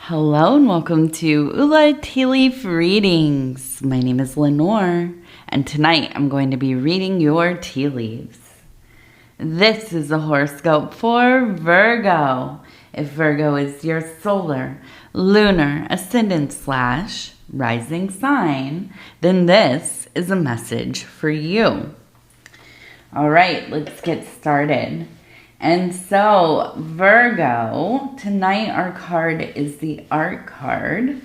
Hello and welcome to Ula Tea Leaf Readings. My name is Lenor, and tonight I'm going to be reading your tea leaves. This is a horoscope for Virgo. If Virgo is your solar, lunar, ascendant / rising sign, then this is a message for you. All right, let's get started. And so, Virgo, tonight our card is the Art card.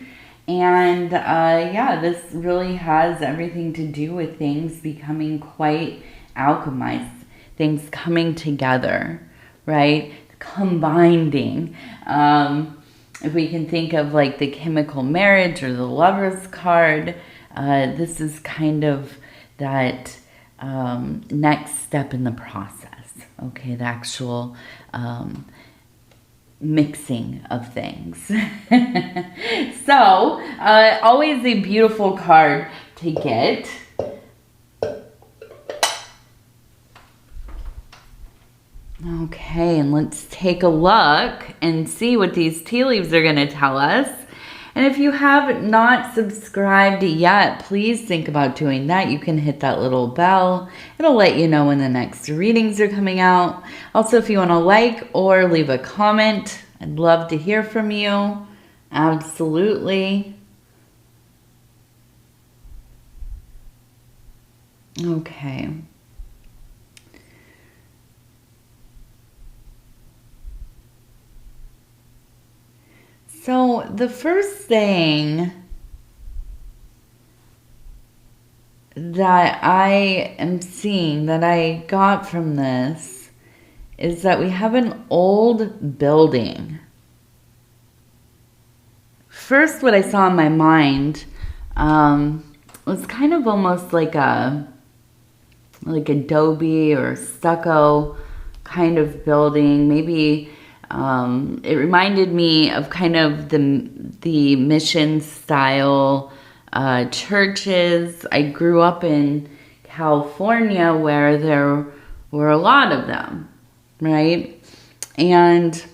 And this really has everything to do with things becoming quite alchemized, things coming together, right? Combining. If we can think of like the chemical marriage or the Lover's card, this is kind of that next step in the process. Okay, the actual mixing of things. So, always a beautiful card to get. Okay, and let's take a look and see what these tea leaves are going to tell us. And if you have not subscribed yet, please think about doing that. You can hit that little bell. It'll let you know when the next readings are coming out. Also, if you want to like or leave a comment, I'd love to hear from you. Absolutely. Okay. So the first thing that I am seeing that I got from this is that we have an old building. First, what I saw in my mind was kind of almost like adobe or stucco kind of building. Maybe it reminded me of kind of the mission style churches. I grew up in California where there were a lot of them, right? And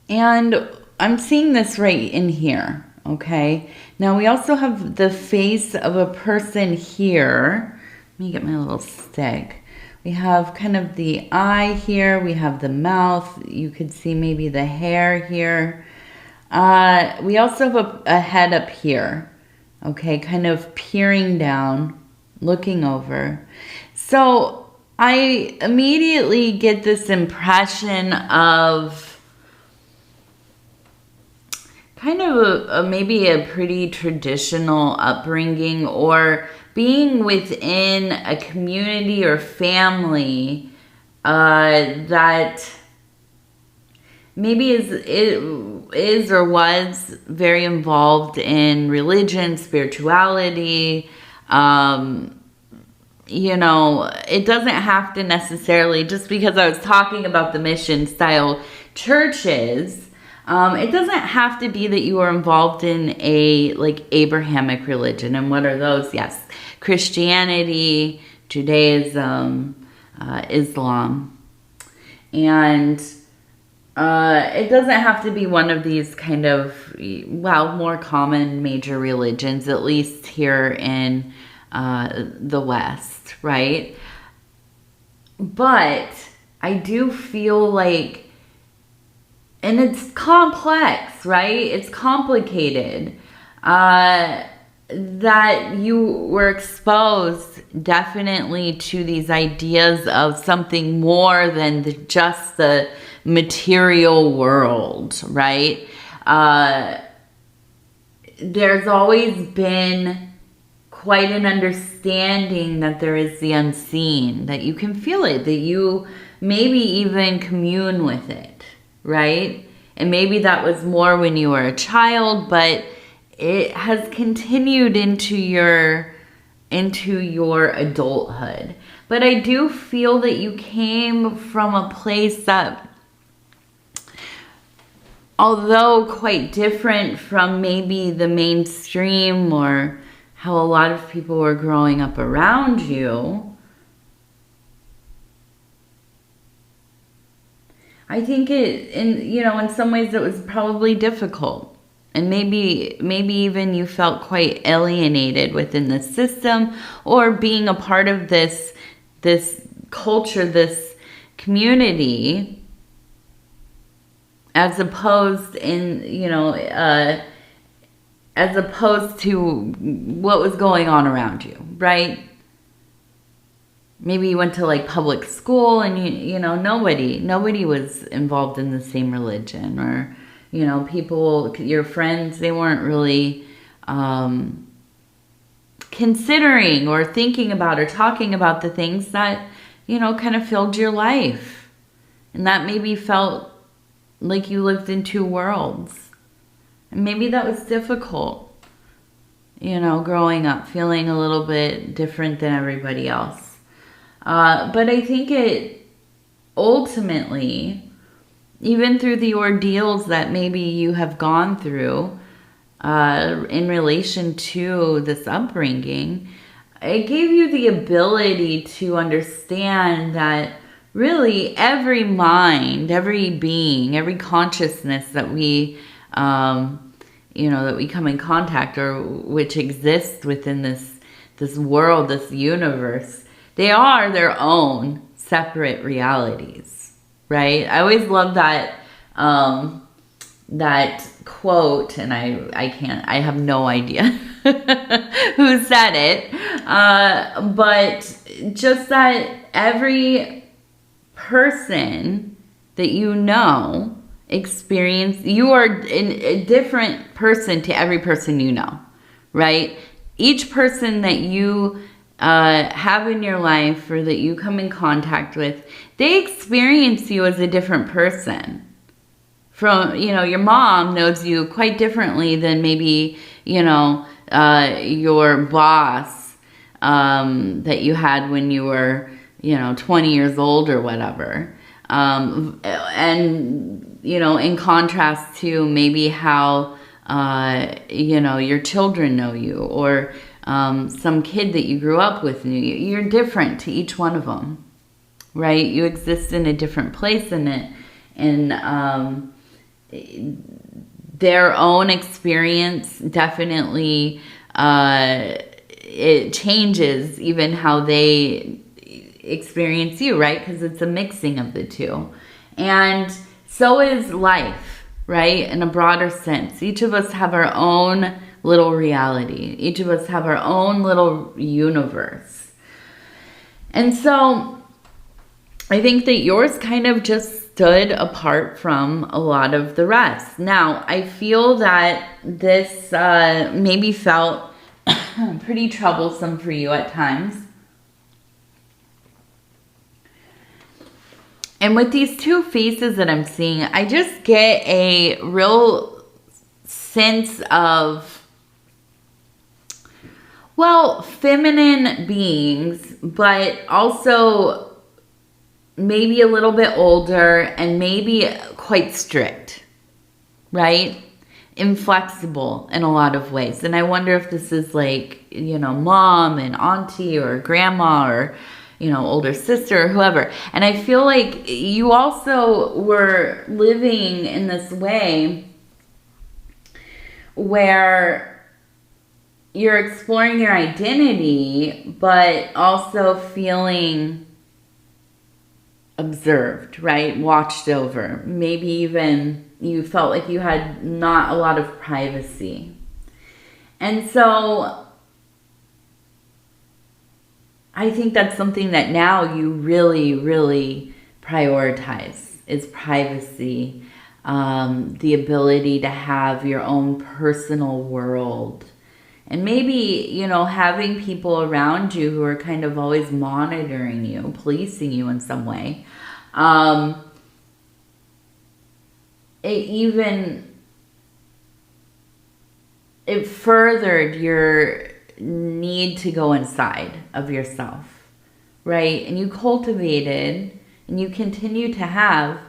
I'm seeing this right in here. Okay, now we also have the face of a person here. Let me get my little stick. We have kind of the eye here. We have the mouth. You could see maybe the hair here. We also have a head up here. Okay, kind of peering down, looking over. So I immediately get this impression of kind of maybe a pretty traditional upbringing, or being within a community or family that maybe is or was very involved in religion, spirituality. It doesn't have to necessarily, just because I was talking about the mission style churches, it doesn't have to be that you are involved in a Abrahamic religion. And what are those? Yes, Christianity, Judaism, Islam. And it doesn't have to be one of these kind of, more common major religions, at least here in the West, right? But I do feel like, and it's complex, right? It's complicated. That you were exposed definitely to these ideas of something more than just the material world, right? There's always been quite an understanding that there is the unseen, that you can feel it, that you maybe even commune with it. Right? And maybe that was more when you were a child, but it has continued into your adulthood. But I do feel that you came from a place that, although quite different from maybe the mainstream or how a lot of people were growing up around you, I think in some ways it was probably difficult. And maybe even you felt quite alienated within the system, or being a part of this culture, this community, as opposed as opposed to what was going on around you, right? Maybe you went to like public school and nobody was involved in the same religion, or people, your friends, they weren't really considering or thinking about or talking about the things that kind of filled your life, and that maybe felt like you lived in two worlds. And maybe that was difficult, growing up, feeling a little bit different than everybody else. But I think it ultimately, even through the ordeals that maybe you have gone through in relation to this upbringing, it gave you the ability to understand that really every mind, every being, every consciousness that we that we come in contact, or which exists within this world, this universe, they are their own separate realities, right? I always love that that quote, and I have no idea who said it, but just that every person that you are a different person to every person you know, right? Each person that you have in your life, or that you come in contact with, they experience you as a different person. From, your mom knows you quite differently than maybe, your boss that you had when you were, 20 years old or whatever. And, in contrast to maybe how, your children know you, or some kid that you grew up with knew you. You're different to each one of them, right? You exist in a different place in it. And their own experience definitely, it changes even how they experience you, right? Because it's a mixing of the two. And so is life, right? In a broader sense. Each of us have our own little reality. Each of us have our own little universe. And so I think that yours kind of just stood apart from a lot of the rest. Now, I feel that this maybe felt pretty troublesome for you at times. And with these two faces that I'm seeing, I just get a real sense of, well, feminine beings, but also maybe a little bit older and maybe quite strict, right? Inflexible in a lot of ways. And I wonder if this is like, mom and auntie or grandma, or older sister or whoever. And I feel like you also were living in this way where you're exploring your identity, but also feeling observed, right? Watched over. Maybe even you felt like you had not a lot of privacy. And so I think that's something that now you really, really prioritize, is privacy, the ability to have your own personal world. And maybe, having people around you who are kind of always monitoring you, policing you in some way. It furthered your need to go inside of yourself, right? And you cultivated and you continue to have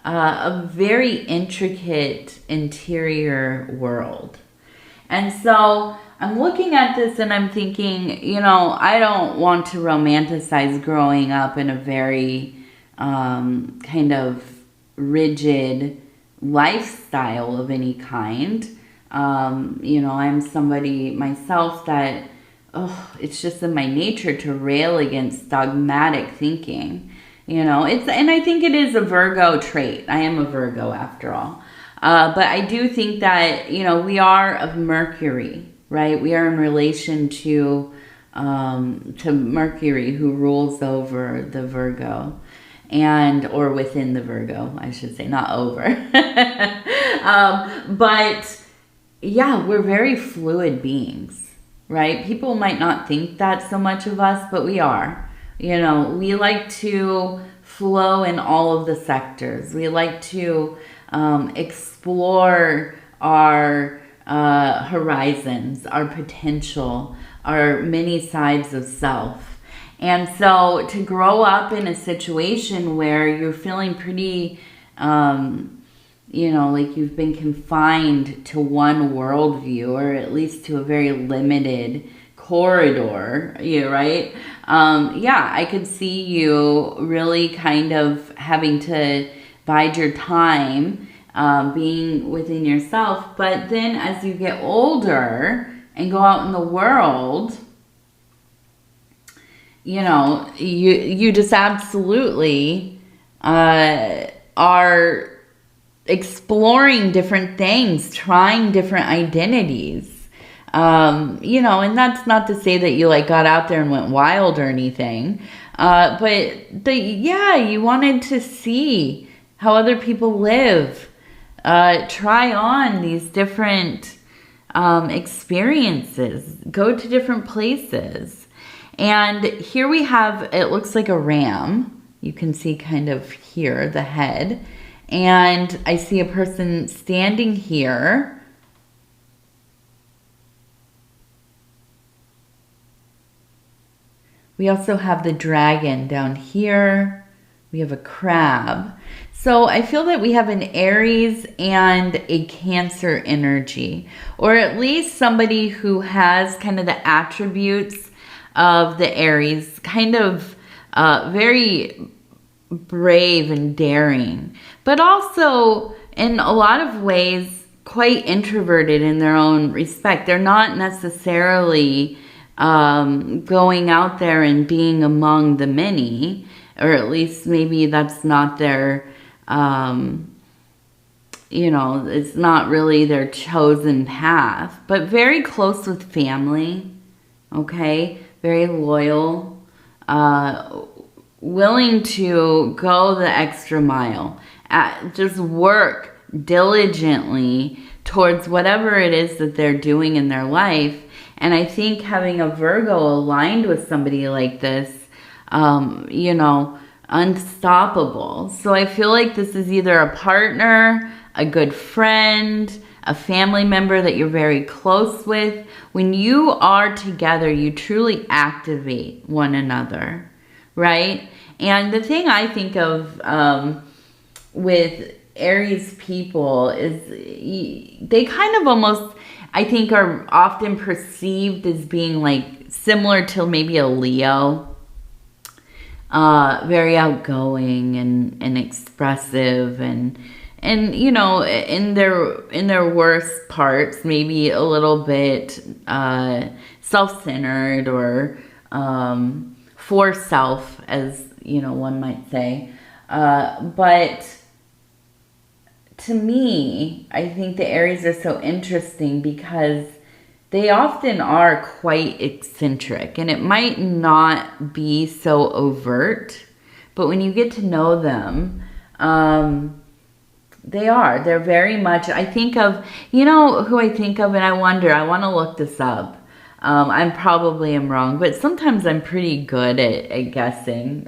a very intricate interior world. And so I'm looking at this and I'm thinking, I don't want to romanticize growing up in a very kind of rigid lifestyle of any kind. You know, I'm somebody myself that, it's just in my nature to rail against dogmatic thinking. You know, and I think it is a Virgo trait. I am a Virgo after all. But I do think that, you know, we are of Mercury, right? We are in relation to Mercury, who rules over the Virgo, or within the Virgo, I should say, not over. But yeah, we're very fluid beings, right? People might not think that so much of us, but we are. You know, we like to flow in all of the sectors. We like to explore our horizons, our potential, our many sides of self. And so to grow up in a situation where you're feeling pretty, you know, like you've been confined to one worldview, or at least to a very limited corridor, right? Yeah, I could see you really kind of having to bide your time, being within yourself. But then as you get older and go out in the world, you know, you just absolutely are exploring different things, trying different identities. You know, and that's not to say that you like got out there and went wild or anything. But you wanted to see how other people live, try on these different experiences, go to different places. And here we have, it looks like a ram. You can see kind of here, the head. And I see a person standing here. We also have the dragon down here. We have a crab. So I feel that we have an Aries and a Cancer energy, or at least somebody who has kind of the attributes of the Aries, kind of very brave and daring, but also in a lot of ways quite introverted in their own respect. They're not necessarily going out there and being among the many, or at least maybe that's not their, you know, it's not really their chosen path, but very close with family, okay? Very loyal, willing to go the extra mile, just work diligently towards whatever it is that they're doing in their life. And I think having a Virgo aligned with somebody like this, you know, unstoppable. So I feel like this is either a partner, a good friend, a family member that you're very close with. When you are together, you truly activate one another, right? And the thing I think of with Aries people is they kind of almost, I think, are often perceived as being like similar to maybe a Leo. Very outgoing and expressive and you know, in their worst parts, maybe a little bit self-centered or for self, as you know, one might say. But to me, I think the Aries are so interesting because they often are quite eccentric, and it might not be so overt, but when you get to know them, they're very much, I think of, you know who I think of, and I want to look this up. I probably am wrong, but sometimes I'm pretty good at guessing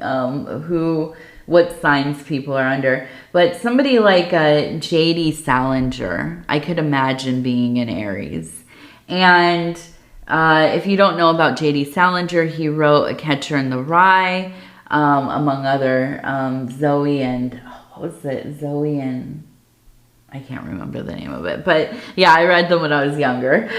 what signs people are under. But somebody like J.D. Salinger, I could imagine being an Aries. And if you don't know about J.D. Salinger, he wrote A Catcher in the Rye, among other, Zoe and, what was it? Zoe and, I can't remember the name of it. But yeah, I read them when I was younger.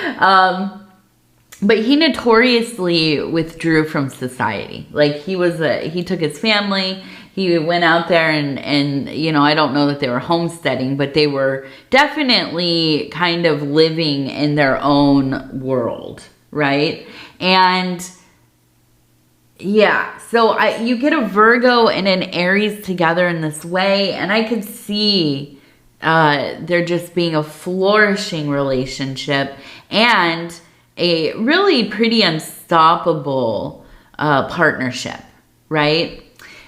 But he notoriously withdrew from society. Like he took his family he went out there and, you know, I don't know that they were homesteading, but they were definitely kind of living in their own world, right? And yeah, so you get a Virgo and an Aries together in this way, and I could see there just being a flourishing relationship and a really pretty unstoppable partnership, right?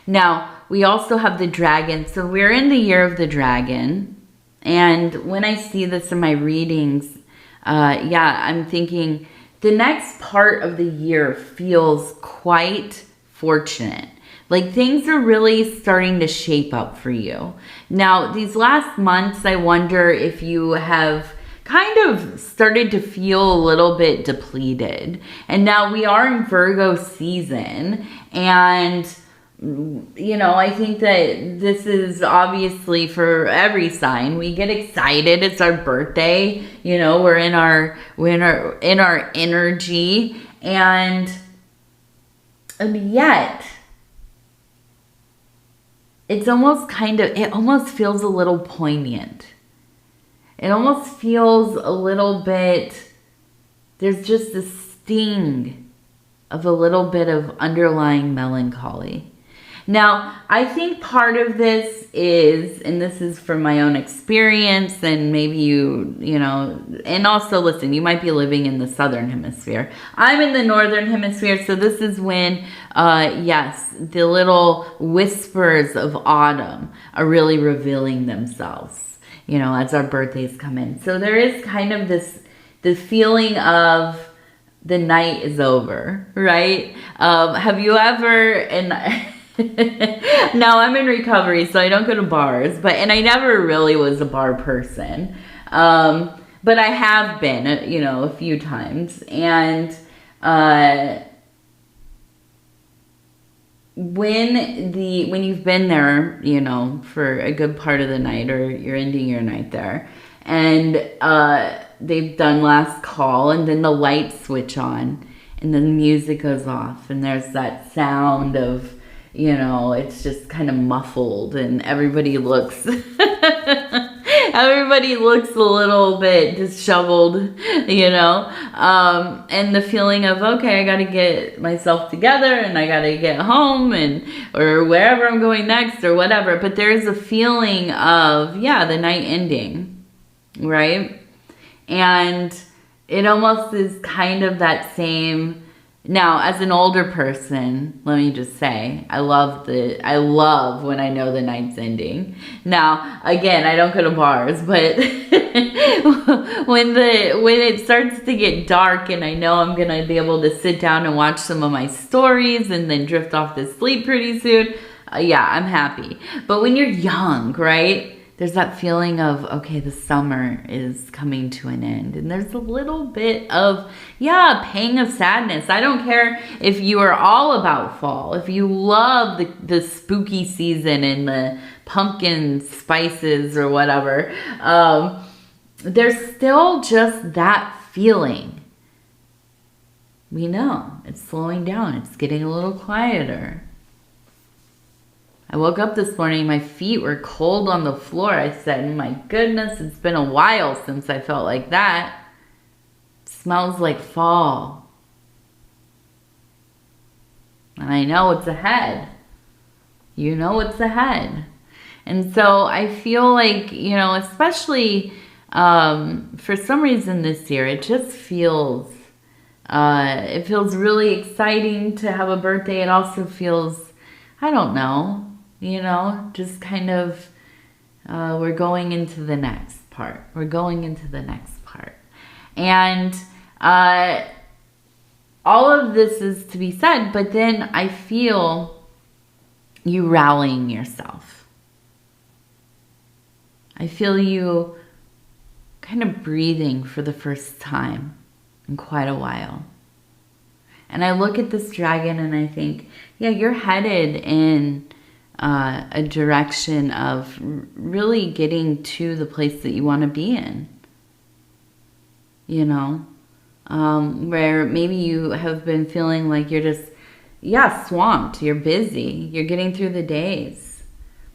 Now, we also have the dragon. So we're in the year of the dragon. And when I see this in my readings, yeah, I'm thinking the next part of the year feels quite fortunate. Like things are really starting to shape up for you. Now, these last months, I wonder if you have kind of started to feel a little bit depleted. And now we are in Virgo season. And, you know, I think that this is obviously for every sign. We get excited. It's our birthday. You know, we're in our energy. And yet, it's almost it almost feels a little poignant. It almost feels a little bit, there's just a sting of a little bit of underlying melancholy. Now, I think part of this is, and this is from my own experience, and maybe you know, and also listen, you might be living in the southern hemisphere. I'm in the northern hemisphere, so this is when, yes, the little whispers of autumn are really revealing themselves, you know, as our birthdays come in. So there is kind of the feeling of the night is over, right? Have you ever, and no, I'm in recovery, so I don't go to bars, and I never really was a bar person. But I have been, you know, a few times. And when you've been there, you know, for a good part of the night, or you're ending your night there, and they've done last call, and then the lights switch on, and then the music goes off, and there's that sound of, you know, it's just kind of muffled, and everybody looks everybody looks a little bit disheveled, you know, and the feeling of, okay, I got to get myself together, and I got to get home, or wherever I'm going next, or whatever. But there's a feeling of, yeah, the night ending, right? And it almost is kind of that same. Now, as an older person, let me just say, I love when I know the night's ending. Now, again, I don't go to bars, but when it starts to get dark and I know I'm going to be able to sit down and watch some of my stories and then drift off to sleep pretty soon, yeah, I'm happy. But when you're young, right? There's that feeling of, okay, the summer is coming to an end. And there's a little bit of, yeah, pang of sadness. I don't care if you are all about fall. If you love the spooky season and the pumpkin spices or whatever, there's still just that feeling. We know it's slowing down. It's getting a little quieter. I woke up this morning, my feet were cold on the floor. I said, my goodness, it's been a while since I felt like that. It smells like fall. And I know it's ahead. You know it's ahead. And so I feel like, you know, especially for some reason this year, it just feels, it feels really exciting to have a birthday. It also feels, I don't know, you know, just kind of, we're going into the next part. We're going into the next part. And all of this is to be said, but then I feel you rallying yourself. I feel you kind of breathing for the first time in quite a while. And I look at this dragon and I think, yeah, you're headed in a direction of really getting to the place that you want to be in. You know, where maybe you have been feeling like you're just, yeah, swamped. You're busy. You're getting through the days.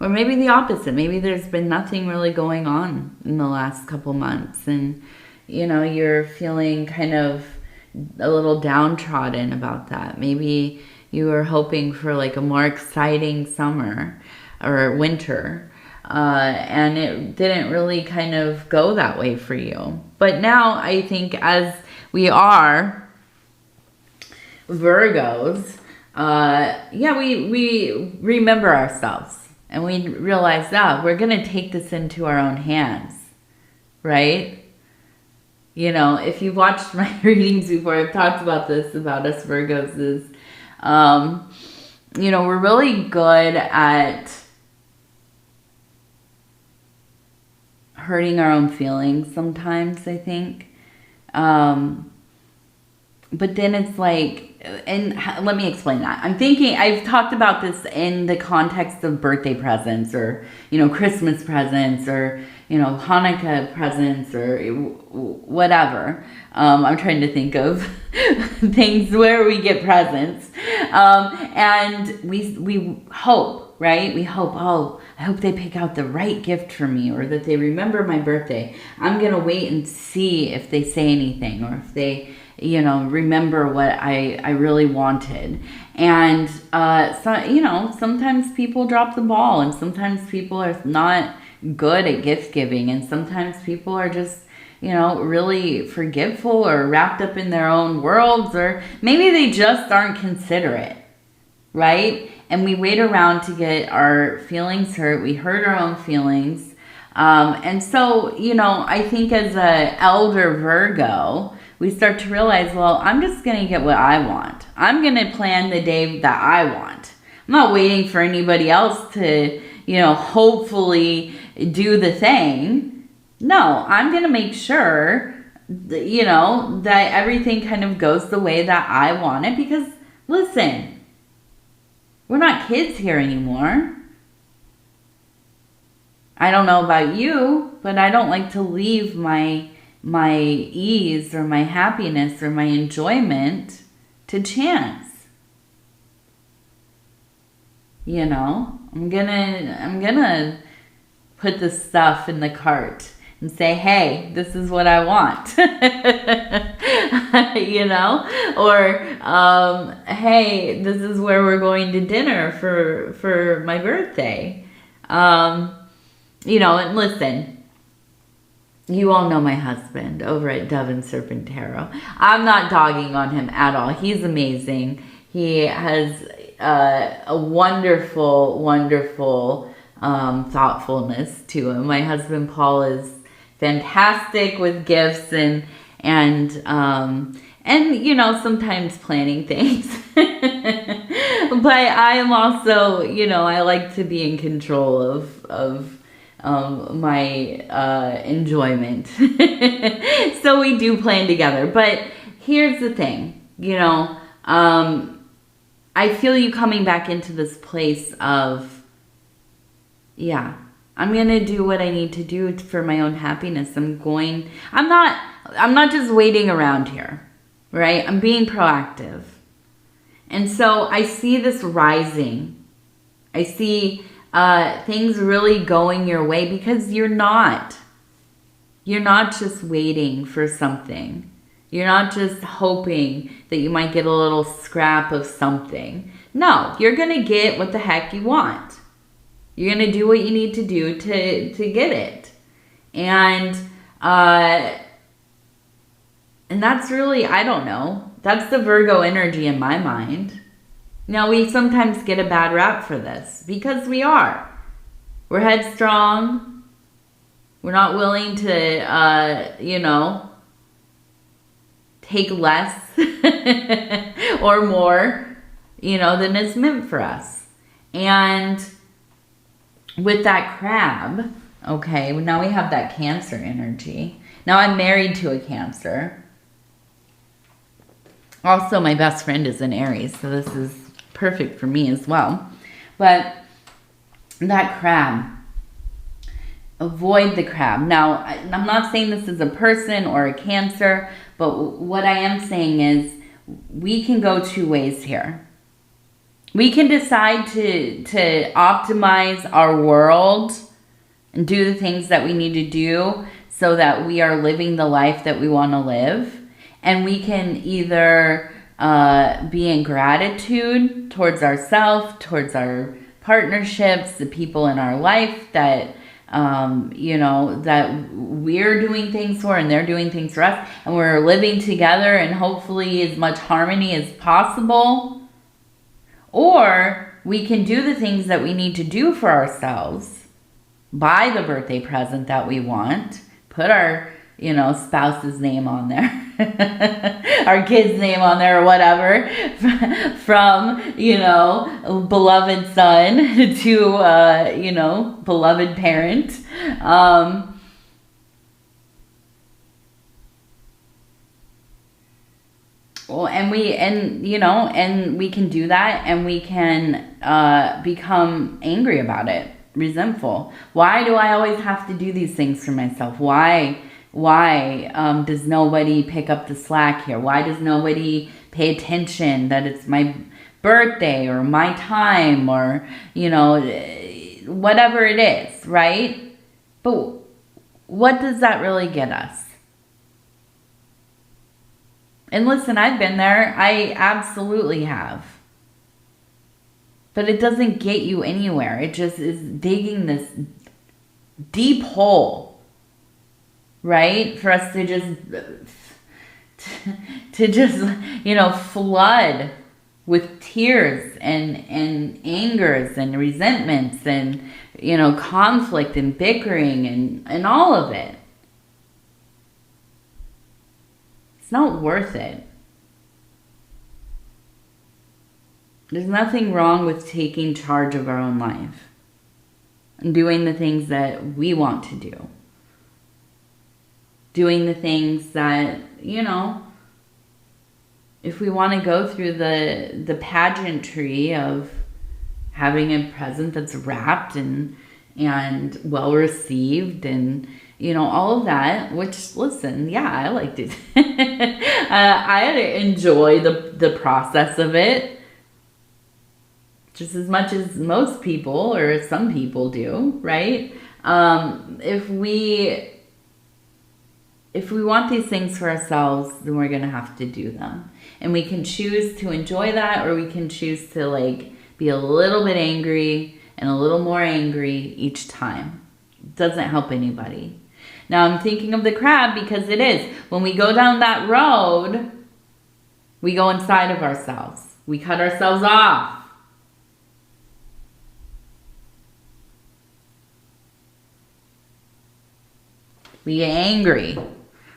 Or maybe the opposite. Maybe there's been nothing really going on in the last couple months. And, you know, you're feeling kind of a little downtrodden about that. Maybe you were hoping for like a more exciting summer or winter. And it didn't really kind of go that way for you. But now I think as we are Virgos, yeah, we remember ourselves and we realize that we're going to take this into our own hands, right? You know, if you've watched my readings before, I've talked about this about us Virgos is, you know, we're really good at hurting our own feelings sometimes, I think. But then it's like, and let me explain that. I'm thinking, I've talked about this in the context of birthday presents or, you know, Christmas presents or, you know, Hanukkah presents or whatever. I'm trying to think of things where we get presents. And we hope, right? We hope, oh, I hope they pick out the right gift for me or that they remember my birthday. I'm going to wait and see if they say anything or if they, you know, remember what I really wanted. And, so, you know, sometimes people drop the ball and sometimes people are not good at gift giving. And sometimes people are just, you know, really forgetful or wrapped up in their own worlds, or maybe they just aren't considerate, right? And we wait around to get our feelings hurt. We hurt our own feelings. And so, you know, I think as a elder Virgo, we start to realize, well, I'm just going to get what I want. I'm going to plan the day that I want. I'm not waiting for anybody else to, you know, hopefully do the thing. No, I'm going to make sure, that, you know, that everything kind of goes the way that I want it. Because, listen, we're not kids here anymore. I don't know about you, but I don't like to leave my ease or my happiness or my enjoyment to chance. You know, I'm gonna put this stuff in the cart and say, hey, this is what I want. You know, or hey, this is where we're going to dinner for my birthday. You know, and listen, you all know my husband over at Dove and Serpent Tarot. I'm not dogging on him at all. He's amazing. He has a wonderful, wonderful thoughtfulness to him. My husband Paul is fantastic with gifts and you know, sometimes planning things. But I am also, you know, I like to be in control of my enjoyment. So we do plan together. But here's the thing, you know, I feel you coming back into this place of, yeah, I'm going to do what I need to do for my own happiness. I'm not just waiting around here, right? I'm being proactive. And so I see this rising. I see things really going your way because you're not just waiting for something. You're not just hoping that you might get a little scrap of something. No, you're going to get what the heck you want. You're going to do what you need to do to get it. And that's really, I don't know, that's the Virgo energy in my mind. Now, we sometimes get a bad rap for this because we are. We're headstrong. We're not willing to, you know, take less or more, you know, than is meant for us. And with that crab, okay, now we have that Cancer energy. Now I'm married to a Cancer. Also, my best friend is an Aries, so this is perfect for me as well. But that crab, avoid the crab. Now, I'm not saying this is a person or a Cancer, but what I am saying is we can go two ways here. We can decide to optimize our world and do the things that we need to do so that we are living the life that we want to live. And we can either be in gratitude towards ourselves, towards our partnerships, the people in our life that, that we're doing things for and they're doing things for us. And we're living together in hopefully as much harmony as possible. Or we can do the things that we need to do for ourselves, buy the birthday present that we want, put our, spouse's name on there, our kid's name on there or whatever, from, beloved son to, beloved parent. Well, and we can do that, and we can become angry about it, resentful. Why do I always have to do these things for myself? Why does nobody pick up the slack here? Why does nobody pay attention that it's my birthday or my time or, whatever it is, right? But what does that really get us? And listen, I've been there. I absolutely have. But it doesn't get you anywhere. It just is digging this deep hole, right? For us to just, flood with tears and angers and resentments and, conflict and bickering and all of it. It's not worth it. There's nothing wrong with taking charge of our own life and doing the things that we want to do. Doing the things that, if we want to go through the pageantry of having a present that's wrapped and well received and, all of that, which, listen, yeah, I liked it. I enjoy the process of it just as much as most people or some people do, right? If we want these things for ourselves, then we're going to have to do them. And we can choose to enjoy that, or we can choose to be a little bit angry and a little more angry each time. It doesn't help anybody. Now I'm thinking of the crab because it is. When we go down that road, we go inside of ourselves. We cut ourselves off. We get angry.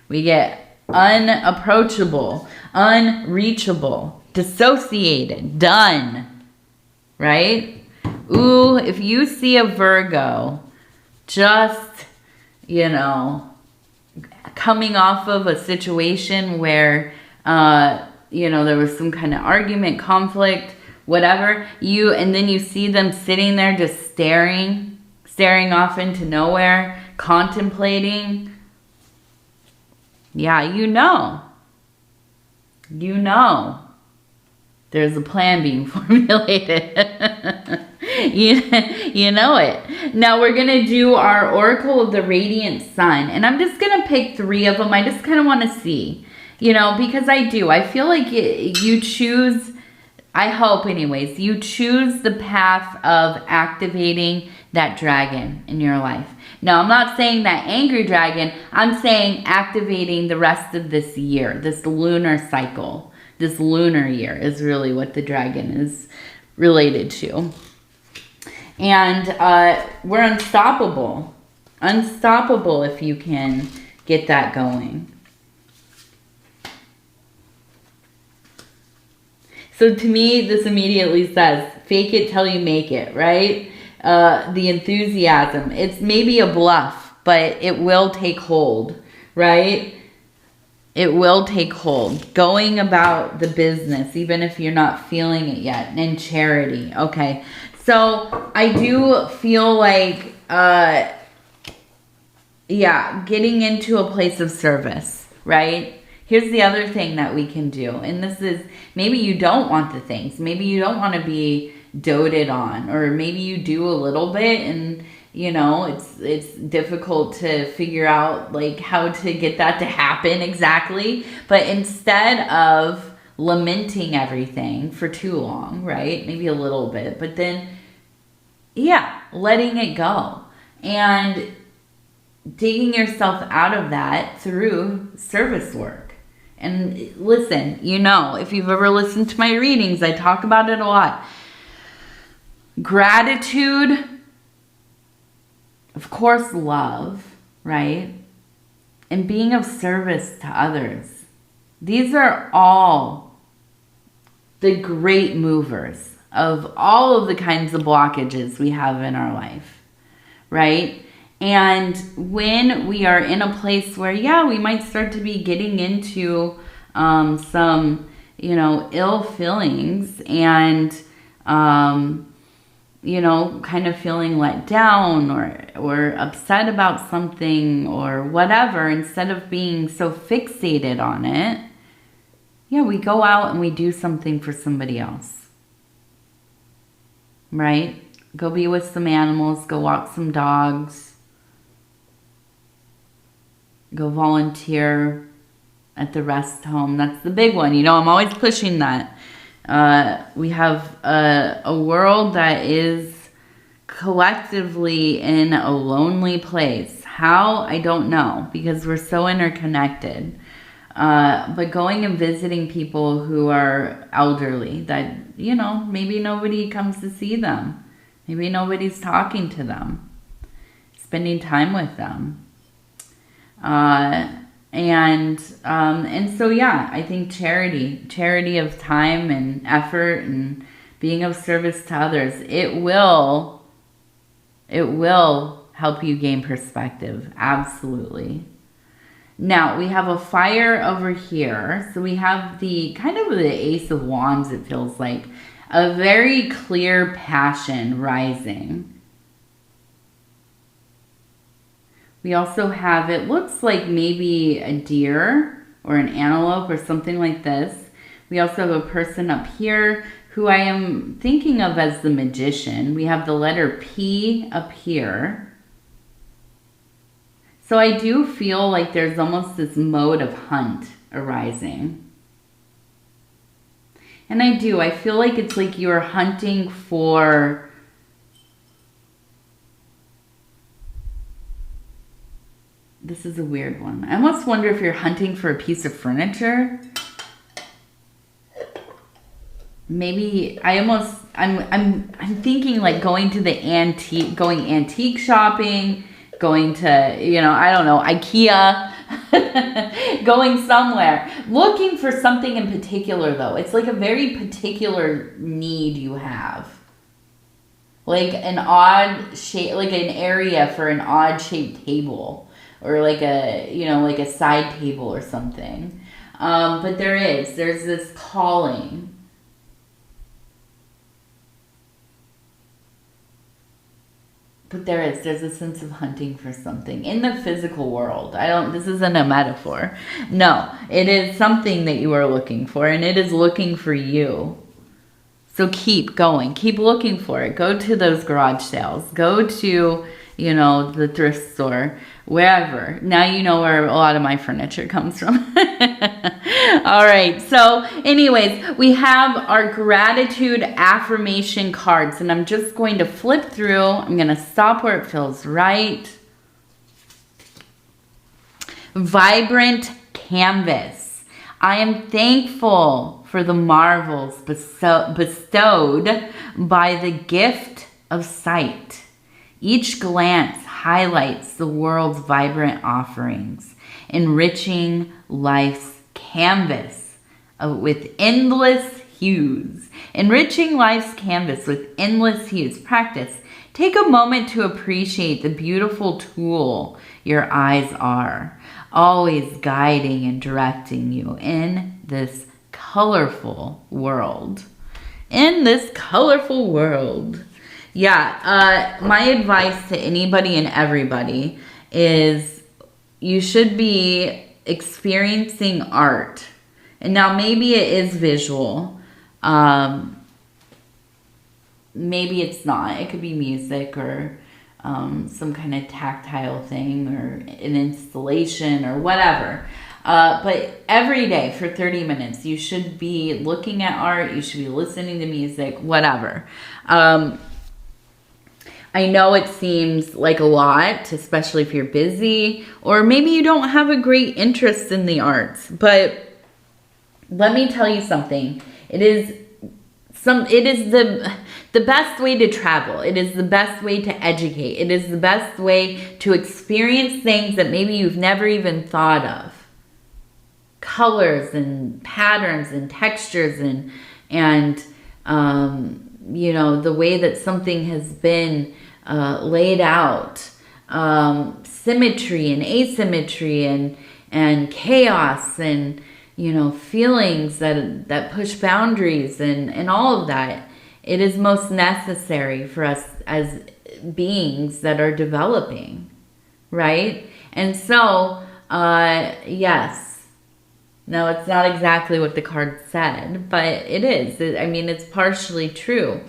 We get unapproachable, unreachable, dissociated, done, right? Ooh, if you see a Virgo just, coming off of a situation where, there was some kind of argument, conflict, whatever, and then you see them sitting there just staring off into nowhere, contemplating, yeah, there's a plan being formulated. you know it. Now we're going to do our Oracle of the Radiant Sun. And I'm just going to pick 3 of them. I just kind of want to see, because I feel like you choose, I hope anyways, you choose the path of activating that dragon in your life. Now, I'm not saying that angry dragon. I'm saying activating the rest of this year, this lunar cycle. This lunar year is really what the dragon is related to. And we're unstoppable. Unstoppable if you can get that going. So to me, this immediately says, fake it till you make it, right? The enthusiasm. It's maybe a bluff, but it will take hold, right? It will take hold. Going about the business, even if you're not feeling it yet. And charity. Okay. So I do feel like, getting into a place of service, right? Here's the other thing that we can do. And this is, maybe you don't want the things. Maybe you don't want to be doted on. Or maybe you do a little bit and, you know, it's difficult to figure out like how to get that to happen exactly. But instead of lamenting everything for too long, right? Maybe a little bit. But then, yeah, letting it go. And digging yourself out of that through service work. And listen, you know, if you've ever listened to my readings, I talk about it a lot. Gratitude, of course, love, right? And being of service to others. These are all the great movers of all of the kinds of blockages we have in our life, right? And when we are in a place where, yeah, we might start to be getting into some, you know, ill feelings and, you know, kind of feeling let down or upset about something or whatever, instead of being so fixated on it, yeah, we go out and we do something for somebody else, right? Go be with some animals, go walk some dogs, go volunteer at the rest home. That's the big one. You know, I'm always pushing that. We have a world that is collectively in a lonely place. How? I don't know, because we're so interconnected. But going and visiting people who are elderly that, you know, maybe nobody comes to see them. Maybe nobody's talking to them. Spending time with them. And so, yeah, I think charity of time and effort and being of service to others, it will help you gain perspective. Absolutely. Now we have a fire over here. So we have the kind of the Ace of Wands, it feels like, a very clear passion rising. We also have, it looks like maybe a deer or an antelope or something like this. We also have a person up here who I am thinking of as the magician. We have the letter P up here. So I do feel like there's almost this mode of hunt arising. And I feel like it's like you're hunting for... This is a weird one. I almost wonder if you're hunting for a piece of furniture. Maybe I'm thinking like going to the antique shopping, going to, you know, I don't know, IKEA, going somewhere, looking for something in particular though. It's like a very particular need you have. Like an odd shape, like an area for an odd shaped table. Or like a, you know, like a side table or something. But there's this calling. But there's a sense of hunting for something in the physical world. This isn't a metaphor. No, it is something that you are looking for, and it is looking for you. So keep going, keep looking for it. Go to those garage sales. Go to, you know, the thrift store, wherever. Now you know where a lot of my furniture comes from. All right. So anyways, we have our gratitude affirmation cards, and I'm just going to flip through. I'm going to stop where it feels right. Vibrant canvas. I am thankful for the marvels bestowed by the gift of sight. Each glance highlights the world's vibrant offerings, enriching life's canvas with endless hues. Enriching life's canvas with endless hues. Practice. Take a moment to appreciate the beautiful tool your eyes are, always guiding and directing you in this colorful world. In this colorful world. Yeah, my advice to anybody and everybody is you should be experiencing art. And now maybe it is visual. Maybe it's not. It could be music or some kind of tactile thing or an installation or whatever. But every day for 30 minutes, you should be looking at art. You should be listening to music, whatever. I know it seems like a lot, especially if you're busy, or maybe you don't have a great interest in the arts. But let me tell you something. It is the best way to travel. It is the best way to educate. It is the best way to experience things that maybe you've never even thought of. Colors and patterns and textures and you know, the way that something has been laid out, symmetry and asymmetry and chaos and, you know, feelings that push boundaries and all of that. It is most necessary for us as beings that are developing, right? And so, yes. No, it's not exactly what the card said, but it is. I mean, it's partially true.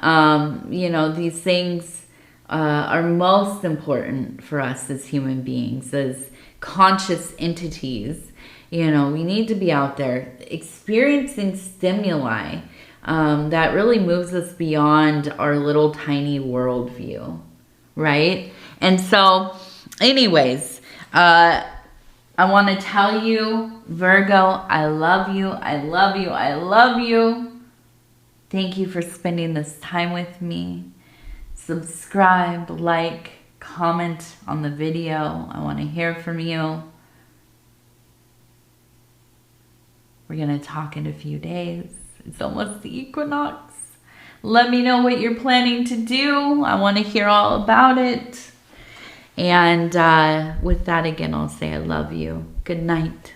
You know, these things are most important for us as human beings, as conscious entities. You know, we need to be out there experiencing stimuli that really moves us beyond our little tiny worldview, right? And so, anyways, I want to tell you, Virgo, I love you. I love you. I love you. Thank you for spending this time with me. Subscribe, like, comment on the video. I want to hear from you. We're going to talk in a few days. It's almost the equinox. Let me know what you're planning to do. I want to hear all about it. And with that, again, I'll say I love you. Good night.